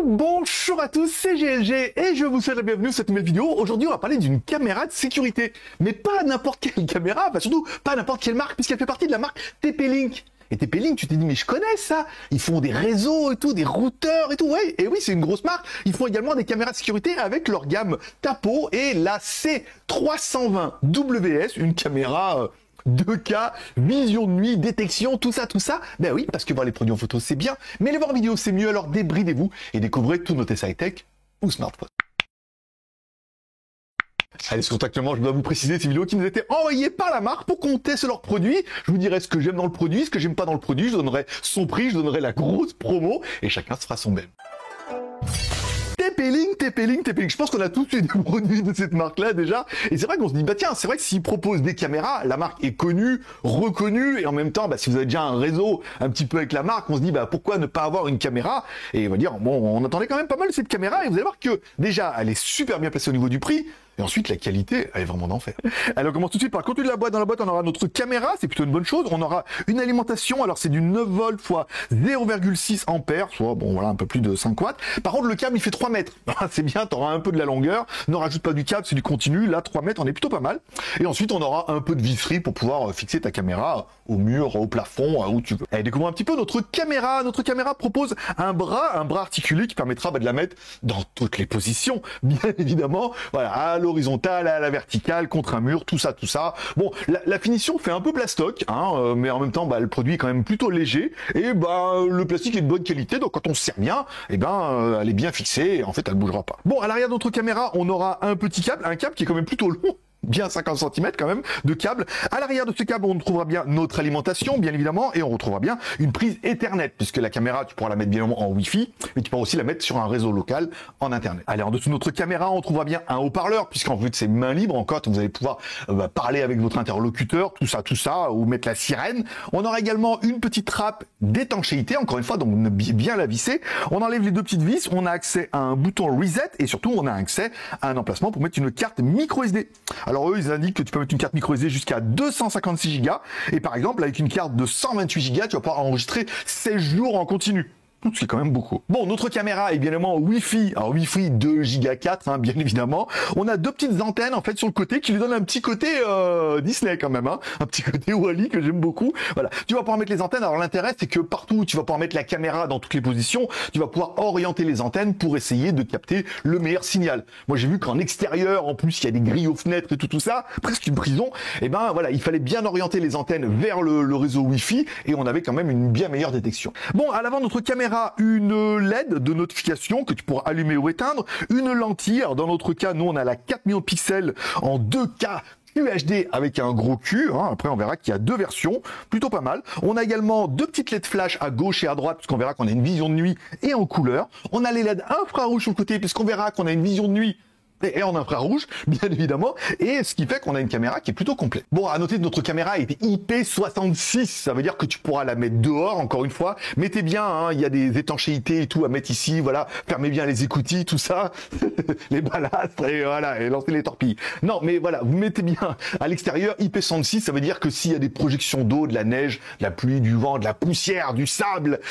Bonjour à tous, c'est GLG et je vous souhaite la bienvenue dans cette nouvelle vidéo. Aujourd'hui, on va parler d'une caméra de sécurité. Mais pas n'importe quelle caméra, surtout pas n'importe quelle marque, puisqu'elle fait partie de la marque TP-Link. Et TP-Link, tu t'es dit, mais je connais ça. Ils font des réseaux et tout, des routeurs et tout. Ouais, et oui, c'est une grosse marque. Ils font également des caméras de sécurité avec leur gamme Tapo et la C320WS, une caméra 2K, vision de nuit, détection, tout ça. Ben oui, parce que voir les produits en photo, c'est bien, mais les voir en vidéo, c'est mieux, alors débridez-vous et découvrez tous nos tests high-tech ou smartphone. Allez, contactement, je dois vous préciser ces vidéos qui nous étaient envoyées par la marque pour qu'on teste leurs produits. Je vous dirai ce que j'aime dans le produit, ce que j'aime pas dans le produit, je donnerai son prix, je donnerai la grosse promo et chacun se fera son même. TP-Link. Je pense qu'on a tous eu des produits de cette marque-là déjà. Et c'est vrai qu'on se dit, bah tiens, c'est vrai que s'ils proposent des caméras, la marque est connue, reconnue, et en même temps, bah, si vous avez déjà un réseau un petit peu avec la marque, on se dit, bah pourquoi ne pas avoir une caméra? Et on va dire, bon, on attendait quand même pas mal de cette caméra, et vous allez voir que déjà, elle est super bien placée au niveau du prix. Et ensuite, la qualité, elle est vraiment d'enfer. Alors, on commence tout de suite par le contenu de la boîte. Dans la boîte, on aura notre caméra, c'est plutôt une bonne chose. On aura une alimentation, alors c'est du 9 volts fois 0,6 ampères, soit, bon, voilà, un peu plus de 5 watts. Par contre, le câble, il fait 3 mètres. C'est bien, tu auras un peu de la longueur. Ne rajoute pas du câble, c'est du continu. Là, 3 mètres, on est plutôt pas mal. Et ensuite, on aura un peu de visserie pour pouvoir fixer ta caméra au mur, au plafond, où tu veux. Allez, découvrons un petit peu notre caméra. Notre caméra propose un bras articulé qui permettra de la mettre dans toutes les positions, bien évidemment. Voilà, à l'horizontale, à la verticale, contre un mur, tout ça. Bon, la finition fait un peu plastoc, hein, mais en même temps, bah, le produit est quand même plutôt léger, et bah, le plastique est de bonne qualité, donc quand on se sert bien, et ben, elle est bien fixée, et en fait, elle bougera pas. Bon, à l'arrière de notre caméra, on aura un petit câble, un câble qui est quand même plutôt long, bien 50 cm quand même de câble. À l'arrière de ce câble, on retrouvera bien notre alimentation, bien évidemment, et on retrouvera bien une prise Ethernet, puisque la caméra, tu pourras la mettre bien en Wi-Fi, mais tu pourras aussi la mettre sur un réseau local en Internet. Allez, en dessous de notre caméra, on trouvera bien un haut-parleur, puisqu'en fait, c'est main libre, encore, vous allez pouvoir parler avec votre interlocuteur, tout ça, ou mettre la sirène. On aura également une petite trappe d'étanchéité, encore une fois, donc bien la visser. On enlève les deux petites vis, on a accès à un bouton reset, et surtout, on a accès à un emplacement pour mettre une carte micro SD. Alors eux, ils indiquent que tu peux mettre une carte micro SD jusqu'à 256 Go. Et par exemple, avec une carte de 128 Go, tu vas pouvoir enregistrer 16 jours en continu. Ce qui est quand même beaucoup. Bon, notre caméra est bien évidemment Wi-Fi. Alors Wi-Fi 2 Go 4, hein, bien évidemment. On a deux petites antennes en fait sur le côté qui lui donnent un petit côté Disney quand même, hein. Un petit côté Wall-E que j'aime beaucoup. Voilà. Tu vas pouvoir mettre les antennes. Alors l'intérêt c'est que partout où tu vas pouvoir mettre la caméra dans toutes les positions, tu vas pouvoir orienter les antennes pour essayer de capter le meilleur signal. Moi j'ai vu qu'en extérieur, en plus il y a des grilles aux fenêtres et tout ça, presque une prison. Et ben voilà, il fallait bien orienter les antennes vers le réseau Wi-Fi et on avait quand même une bien meilleure détection. Bon, à l'avant de notre caméra, une LED de notification que tu pourras allumer ou éteindre, une lentille. Alors dans notre cas, nous on a la 4 millions de pixels en 2K QHD avec un gros Q, hein. Après on verra qu'il y a deux versions, plutôt pas mal. On a également deux petites LED flash à gauche et à droite, puisqu'on verra qu'on a une vision de nuit et en couleur. On a les LED infrarouges sur le côté, puisqu'on verra qu'on a une vision de nuit et en infrarouge, bien évidemment, et ce qui fait qu'on a une caméra qui est plutôt complète. Bon, à noter que notre caméra est IP66, ça veut dire que tu pourras la mettre dehors, encore une fois. Mettez bien, hein, il y a des étanchéités et tout à mettre ici, voilà, fermez bien les écoutilles, tout ça, les balastres, et voilà, et lancez les torpilles. Non, mais voilà, vous mettez bien à l'extérieur, IP66, ça veut dire que s'il y a des projections d'eau, de la neige, de la pluie, du vent, de la poussière, du sable,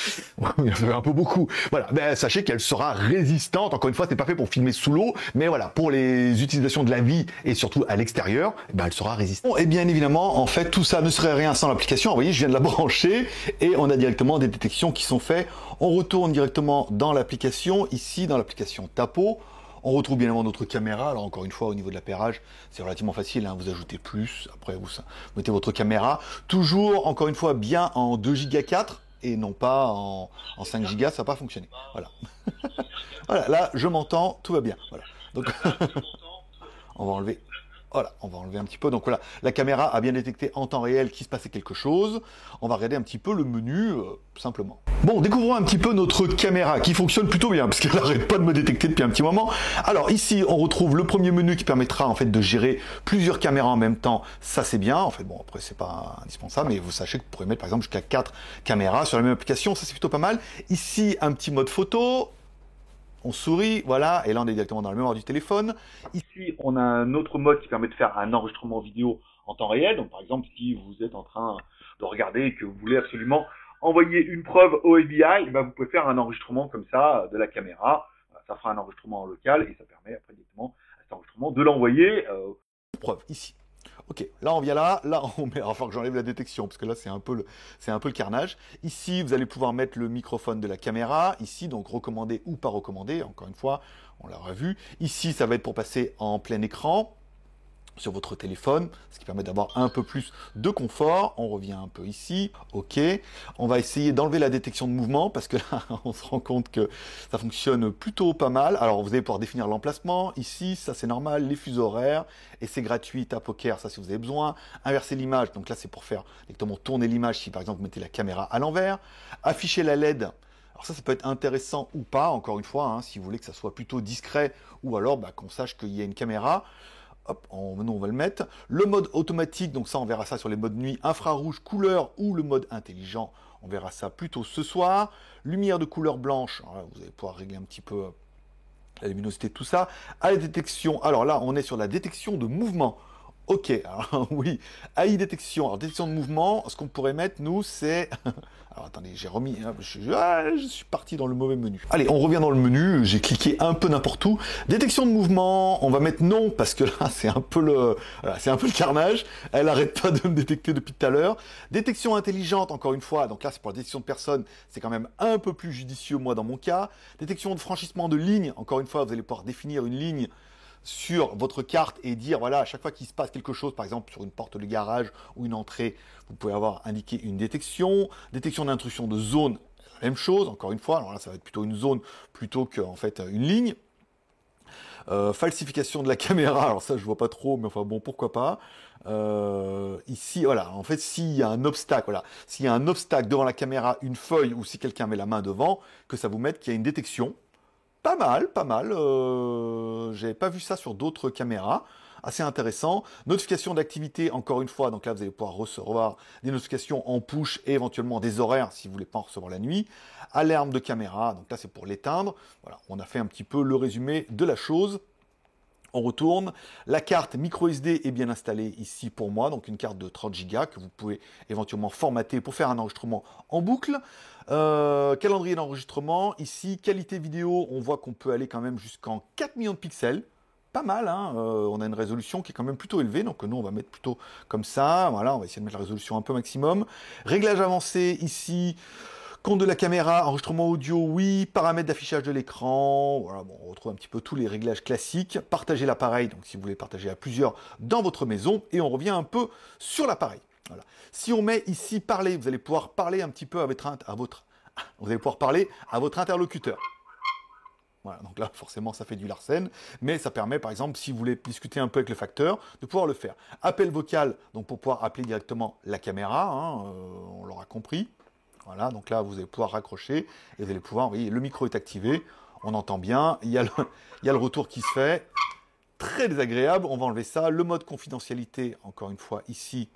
ça fait un peu beaucoup, voilà, ben sachez qu'elle sera résistante, encore une fois, c'est pas fait pour filmer sous l'eau, mais voilà, pour les utilisations de la vie et surtout à l'extérieur, ben elle sera résistante. Bon, et bien évidemment, en fait, tout ça ne serait rien sans l'application. Vous voyez, je viens de la brancher et on a directement des détections qui sont faites. On retourne directement dans l'application, ici dans l'application Tapo. On retrouve bien évidemment notre caméra. Alors encore une fois, au niveau de l'appairage, c'est relativement facile, hein. Vous ajoutez plus, après vous mettez votre caméra. Toujours, encore une fois, bien en 2 Go 4 et non pas en 5 Go, ça va pas fonctionner. Voilà. Voilà, là, je m'entends, tout va bien. Voilà. Donc, on va enlever. Voilà, on va enlever un petit peu. Donc voilà, la caméra a bien détecté en temps réel qu'il se passait quelque chose. On va regarder un petit peu le menu, simplement. Bon, découvrons un petit peu notre caméra qui fonctionne plutôt bien, parce qu'elle n'arrête pas de me détecter depuis un petit moment. Alors ici, on retrouve le premier menu qui permettra en fait de gérer plusieurs caméras en même temps. Ça c'est bien. En fait, bon, après c'est pas indispensable, mais vous sachez que vous pourrez mettre par exemple jusqu'à 4 caméras sur la même application. Ça c'est plutôt pas mal. Ici, un petit mode photo. On sourit, voilà, et là on est directement dans le mémoire du téléphone. Ici, on a un autre mode qui permet de faire un enregistrement vidéo en temps réel. Donc par exemple, si vous êtes en train de regarder et que vous voulez absolument envoyer une preuve au FBI, et ben, vous pouvez faire un enregistrement comme ça de la caméra. Ça fera un enregistrement en local et ça permet après directement à cet enregistrement de l'envoyer. Preuve, ici. Ok, là on vient là on met, enfin que j'enlève la détection, parce que là c'est un peu le carnage. Ici, vous allez pouvoir mettre le microphone de la caméra, ici, donc recommandé ou pas recommandé, encore une fois, on l'aura vu. Ici, ça va être pour passer en plein écran, sur votre téléphone, ce qui permet d'avoir un peu plus de confort. On revient un peu ici, ok. On va essayer d'enlever la détection de mouvement parce que là, on se rend compte que ça fonctionne plutôt pas mal. Alors, vous allez pouvoir définir l'emplacement. Ici, ça c'est normal, les fuseaux horaires et c'est gratuit. Tap poker, ça si vous avez besoin. Inverser l'image, donc là c'est pour faire directement tourner l'image si par exemple vous mettez la caméra à l'envers. Afficher la LED. Alors ça peut être intéressant ou pas, encore une fois, hein, si vous voulez que ça soit plutôt discret ou alors qu'on sache qu'il y a une caméra. Hop, nous on va le mettre. Le mode automatique, donc ça on verra ça sur les modes nuit, infrarouge, couleur ou le mode intelligent, on verra ça plutôt ce soir. Lumière de couleur blanche, alors là, vous allez pouvoir régler un petit peu la luminosité, tout ça. À la détection, alors là on est sur la détection de mouvement. Ok, alors oui, AI détection. Alors détection de mouvement, ce qu'on pourrait mettre nous c'est... Alors attendez, j'ai remis, je suis parti dans le mauvais menu. Allez, on revient dans le menu, j'ai cliqué un peu n'importe où. Détection de mouvement, on va mettre non, parce que là c'est un peu le carnage. Elle arrête pas de me détecter depuis tout à l'heure. Détection intelligente, encore une fois, donc là c'est pour la détection de personnes, c'est quand même un peu plus judicieux, moi dans mon cas. Détection de franchissement de ligne, encore une fois, vous allez pouvoir définir une ligne sur votre carte et dire, voilà, à chaque fois qu'il se passe quelque chose, par exemple sur une porte de garage ou une entrée, vous pouvez avoir indiqué une détection. Détection d'intrusion de zone, la même chose, encore une fois, alors là ça va être plutôt une zone plutôt qu'en fait une ligne. Falsification de la caméra, alors ça je vois pas trop, mais enfin bon, pourquoi pas. Ici, voilà, en fait, s'il y a un obstacle, voilà, s'il y a un obstacle devant la caméra, une feuille, ou si quelqu'un met la main devant, que ça vous mette qu'il y a une détection. Pas mal, pas mal. J'avais pas vu ça sur d'autres caméras. Assez intéressant. Notification d'activité, encore une fois. Donc là, vous allez pouvoir recevoir des notifications en push et éventuellement des horaires si vous voulez pas en recevoir la nuit. Alarme de caméra. Donc là, c'est pour l'éteindre. Voilà, on a fait un petit peu le résumé de la chose. On retourne. La carte micro SD est bien installée ici pour moi, donc une carte de 30 Go que vous pouvez éventuellement formater pour faire un enregistrement en boucle. Calendrier d'enregistrement, ici, qualité vidéo, on voit qu'on peut aller quand même jusqu'en 4 millions de pixels. Pas mal, hein, on a une résolution qui est quand même plutôt élevée, donc nous on va mettre plutôt comme ça, voilà, on va essayer de mettre la résolution un peu maximum. Réglage avancé ici, compte de la caméra, enregistrement audio, oui. Paramètres d'affichage de l'écran. Voilà, bon, on retrouve un petit peu tous les réglages classiques. Partager l'appareil, donc si vous voulez partager à plusieurs dans votre maison. Et on revient un peu sur l'appareil. Voilà. Si on met ici parler, vous allez pouvoir parler un petit peu vous allez pouvoir parler à votre interlocuteur. Voilà, donc là, forcément, ça fait du Larsen, mais ça permet, par exemple, si vous voulez discuter un peu avec le facteur, de pouvoir le faire. Appel vocal, donc pour pouvoir appeler directement la caméra, hein, on l'aura compris. Voilà, donc là, vous allez pouvoir raccrocher et vous allez pouvoir, vous voyez, le micro est activé, on entend bien, il y a le retour qui se fait, très désagréable, on va enlever ça. Le mode confidentialité, encore une fois, ici,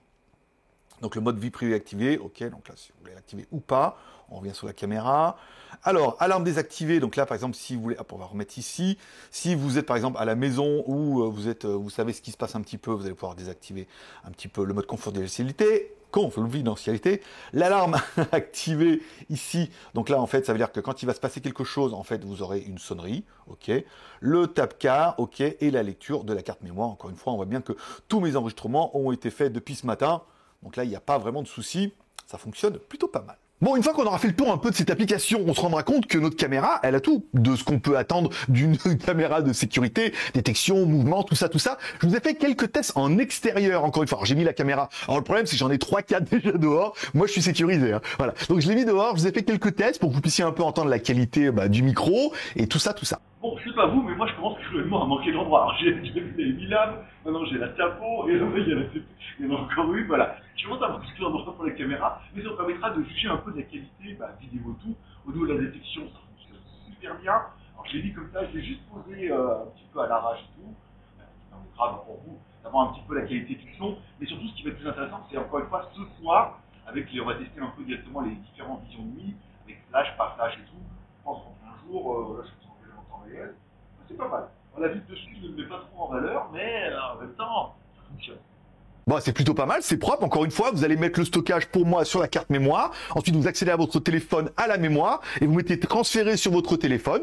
donc le mode vie privée activé, ok, donc là, si vous voulez l'activer ou pas, on revient sur la caméra. Alors, alarme désactivée, donc là, par exemple, si vous voulez, hop, on va remettre ici, si vous êtes, par exemple, à la maison où vous savez ce qui se passe un petit peu, vous allez pouvoir désactiver un petit peu le mode confidentialité, l'alarme activée ici, donc là en fait ça veut dire que quand il va se passer quelque chose, en fait vous aurez une sonnerie, ok, le tap-car, ok, et la lecture de la carte mémoire. Encore une fois, on voit bien que tous mes enregistrements ont été faits depuis ce matin, donc là il n'y a pas vraiment de souci, ça fonctionne plutôt pas mal. Bon, une fois qu'on aura fait le tour un peu de cette application, on se rendra compte que notre caméra, elle a tout de ce qu'on peut attendre d'une caméra de sécurité, détection, mouvement, tout ça, tout ça. Je vous ai fait quelques tests en extérieur, encore une fois. Alors, j'ai mis la caméra. Alors, le problème, c'est que j'en ai 3-4 déjà dehors. Moi, je suis sécurisé, hein. Voilà. Donc, je l'ai mis dehors. Je vous ai fait quelques tests pour que vous puissiez un peu entendre la qualité du micro et tout ça, tout ça. Bon, je sais pas vous, mais moi je commence cruellement à manquer d'endroits. Alors j'ai les Milan, maintenant j'ai la Tapo, et là il y en a encore une, voilà. Je commence à manquer d'endroits pour la caméra, mais ça me permettra de juger un peu de la qualité, vidéo tout. Au niveau de la détection, ça fonctionne super bien. Alors je l'ai mis comme ça, je l'ai juste posé un petit peu à l'arrache et tout. Ça permettra pour vous d'avoir un petit peu la qualité du son. Mais surtout, ce qui va être plus intéressant, c'est encore une fois ce soir, on va tester un peu directement les différentes visions de nuit, avec flash, par flash et tout. Je pense qu'un jour, là je suis en temps réel. C'est pas mal. La vue dessus, je ne le mets pas trop en valeur, mais en même temps, ça fonctionne. Bon, c'est plutôt pas mal, c'est propre. Encore une fois, vous allez mettre le stockage pour moi sur la carte mémoire. Ensuite, vous accédez à votre téléphone à la mémoire et vous mettez transférer sur votre téléphone.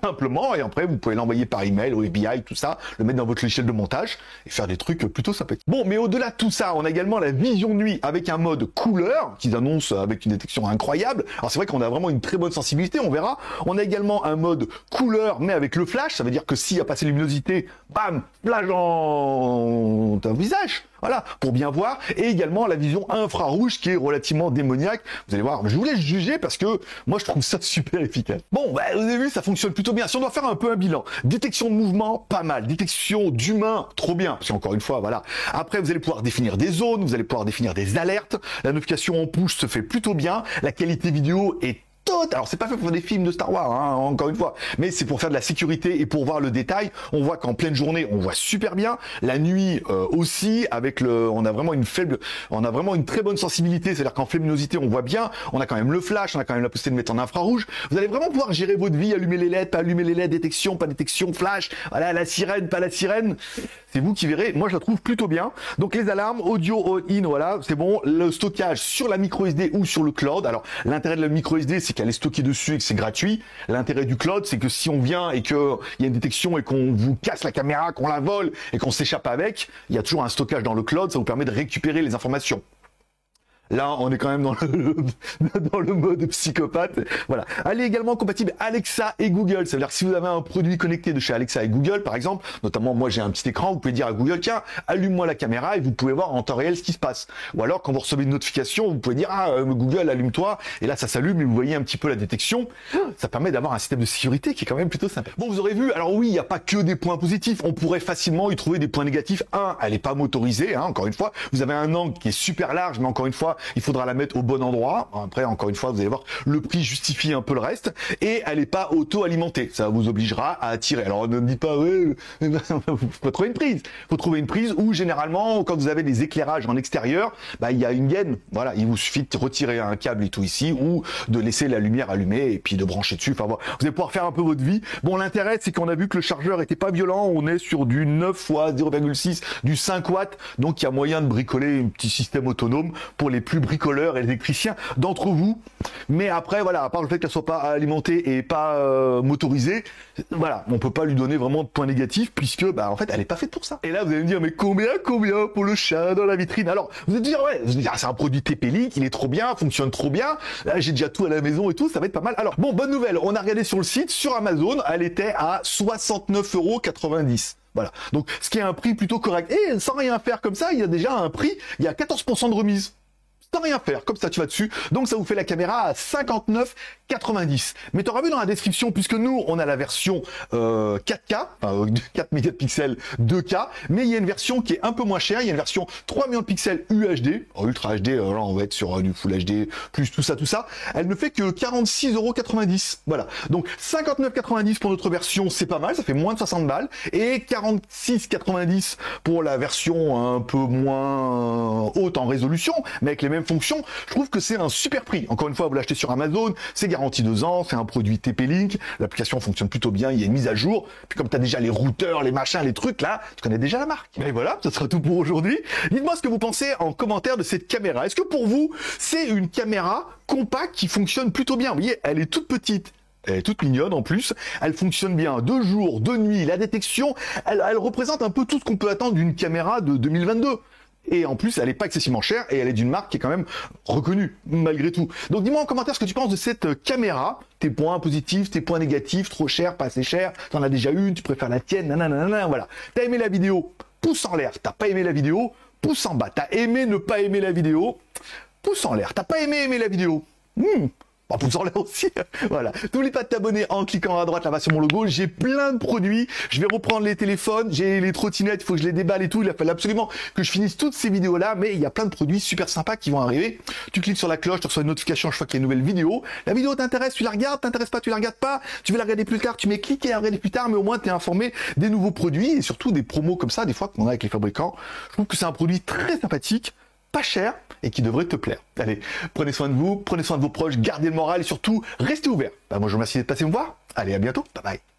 Simplement, et après vous pouvez l'envoyer par email au FBI, tout ça, le mettre dans votre logiciel de montage et faire des trucs plutôt sympathiques. Bon, mais au-delà de tout ça, on a également la vision nuit avec un mode couleur qu'ils annoncent avec une détection incroyable. Alors c'est vrai qu'on a vraiment une très bonne sensibilité, on verra. On a également un mode couleur mais avec le flash, ça veut dire que s'il y a passé luminosité, bam, flash dans un visage. Voilà, pour bien voir. Et également la vision infrarouge qui est relativement démoniaque. Vous allez voir, je vous laisse juger parce que moi je trouve ça super efficace. Bon, bah, vous avez vu, ça fonctionne plutôt bien. Si on doit faire un peu un bilan, détection de mouvement, pas mal. Détection d'humain, trop bien. Parce qu'encore une fois, voilà. Après, vous allez pouvoir définir des zones, vous allez pouvoir définir des alertes. La notification en push se fait plutôt bien. La qualité vidéo est alors c'est pas fait pour des films de Star Wars, hein, encore une fois, mais c'est pour faire de la sécurité et pour voir le détail. On voit qu'en pleine journée, on voit super bien. La nuit aussi, avec on a vraiment une très bonne sensibilité, c'est-à-dire qu'en luminosité, on voit bien. On a quand même le flash, on a quand même la possibilité de mettre en infrarouge. Vous allez vraiment pouvoir gérer votre vie, allumer les LED, pas allumer les LED, détection, pas détection, flash. Voilà, la sirène, pas la sirène. C'est vous qui verrez. Moi, je la trouve plutôt bien. Donc les alarmes, audio all-in, voilà, c'est bon. Le stockage sur la micro SD ou sur le cloud. Alors l'intérêt de la micro SD, c'est qu'elle est stockée dessus et que c'est gratuit. L'intérêt du cloud, c'est que si on vient et qu'il y a une détection et qu'on vous casse la caméra, qu'on la vole et qu'on s'échappe avec, il y a toujours un stockage dans le cloud, ça vous permet de récupérer les informations. Là, on est quand même dans le mode psychopathe. Voilà. Elle est également compatible Alexa et Google. Ça veut dire que si vous avez un produit connecté de chez Alexa et Google, par exemple, notamment moi j'ai un petit écran, vous pouvez dire à Google, tiens, allume-moi la caméra et vous pouvez voir en temps réel ce qui se passe. Ou alors, quand vous recevez une notification, vous pouvez dire, Google, allume-toi. Et là, ça s'allume et vous voyez un petit peu la détection. Ça permet d'avoir un système de sécurité qui est quand même plutôt sympa. Bon, vous aurez vu, alors oui, il n'y a pas que des points positifs. On pourrait facilement y trouver des points négatifs. Elle n'est pas motorisée, hein, encore une fois. Vous avez un angle qui est super large, mais encore une fois, il faudra la mettre au bon endroit. Après, encore une fois, vous allez voir, le prix justifie un peu le reste. Et elle n'est pas auto-alimentée. Ça vous obligera à tirer. Alors, ne me dites pas, ouais, faut trouver une prise. Faut trouver une prise où, généralement, quand vous avez des éclairages en extérieur, bah, il y a une gaine. Voilà, il vous suffit de retirer un câble et tout ici, ou de laisser la lumière allumée et puis de brancher dessus. Enfin, voilà. Vous allez pouvoir faire un peu votre vie. Bon, l'intérêt, c'est qu'on a vu que le chargeur était pas violent. On est sur du 9 fois 0,6, du 5 watts. Donc, il y a moyen de bricoler un petit système autonome pour les plus bricoleurs et électriciens d'entre vous. Mais après, voilà, à part le fait qu'elle soit pas alimentée et pas motorisée, voilà, on peut pas lui donner vraiment de points négatifs puisque, bah, en fait, elle est pas faite pour ça. Et là, vous allez me dire, mais combien pour le chat dans la vitrine? Alors, vous allez dire, ouais, c'est un produit TP-Link, il est trop bien, fonctionne trop bien. Là, j'ai déjà tout à la maison et tout, ça va être pas mal. Alors, bon, bonne nouvelle, on a regardé sur le site, sur Amazon, elle était à 69,90 €. Voilà. Donc, ce qui est un prix plutôt correct. Et sans rien faire comme ça, il y a déjà un prix, il y a 14% de remise. Sans rien faire, comme ça tu vas dessus. Donc ça vous fait la caméra à 59,90. Mais tu auras vu dans la description, puisque nous on a la version 4K, enfin, 4 mégapixels 2K, mais il y a une version qui est un peu moins chère, il y a une version 3 millions de pixels UHD, Ultra HD, là on va être sur du Full HD, plus tout ça. Elle ne fait que 46,90 €. Voilà. Donc 59,90 pour notre version, c'est pas mal, ça fait moins de 60 balles, et 46,90 pour la version un peu moins haute en résolution, mais avec les mêmes fonctions. Je trouve que c'est un super prix. Encore une fois, vous l'achetez sur Amazon, c'est garanti 2 ans, c'est un produit TP-Link, l'application fonctionne plutôt bien, il y a une mise à jour, puis comme tu as déjà les routeurs, les machins, les trucs là, tu connais déjà la marque. Et voilà, ça sera tout pour aujourd'hui. Dites-moi ce que vous pensez en commentaire de cette caméra. Est-ce que pour vous, c'est une caméra compacte qui fonctionne plutôt bien? Vous voyez, elle est toute petite. Elle est toute mignonne en plus, elle fonctionne bien de jour, de nuit, la détection, elle représente un peu tout ce qu'on peut attendre d'une caméra de 2022. Et en plus, elle n'est pas excessivement chère et elle est d'une marque qui est quand même reconnue, malgré tout. Donc dis-moi en commentaire ce que tu penses de cette caméra, tes points positifs, tes points négatifs, trop cher, pas assez cher, t'en as déjà une, tu préfères la tienne, nanana, voilà. T'as aimé la vidéo, pouce en l'air. T'as pas aimé la vidéo, pouce en bas. T'as aimé ne pas aimer la vidéo, pouce en l'air. T'as pas aimer la vidéo, pouce en l'air aussi. Voilà. N'oublie pas de t'abonner en cliquant à droite là-bas sur mon logo. J'ai plein de produits. Je vais reprendre les téléphones. J'ai les trottinettes. Il faut que je les déballe et tout. Il a fallu absolument que je finisse toutes ces vidéos-là. Mais il y a plein de produits super sympas qui vont arriver. Tu cliques sur la cloche, tu reçois une notification chaque fois qu'il y a une nouvelle vidéo. La vidéo t'intéresse, tu la regardes. T'intéresse pas, tu la regardes pas. Tu veux la regarder plus tard, tu mets cliquer à regarder plus tard. Mais au moins, tu es informé des nouveaux produits et surtout des promos comme ça, des fois qu'on a avec les fabricants. Je trouve que c'est un produit très sympathique, pas cher et qui devrait te plaire. Allez, prenez soin de vous, prenez soin de vos proches, gardez le moral et surtout, restez ouverts. Moi, je vous remercie d'être passé me voir. Allez, à bientôt. Bye bye.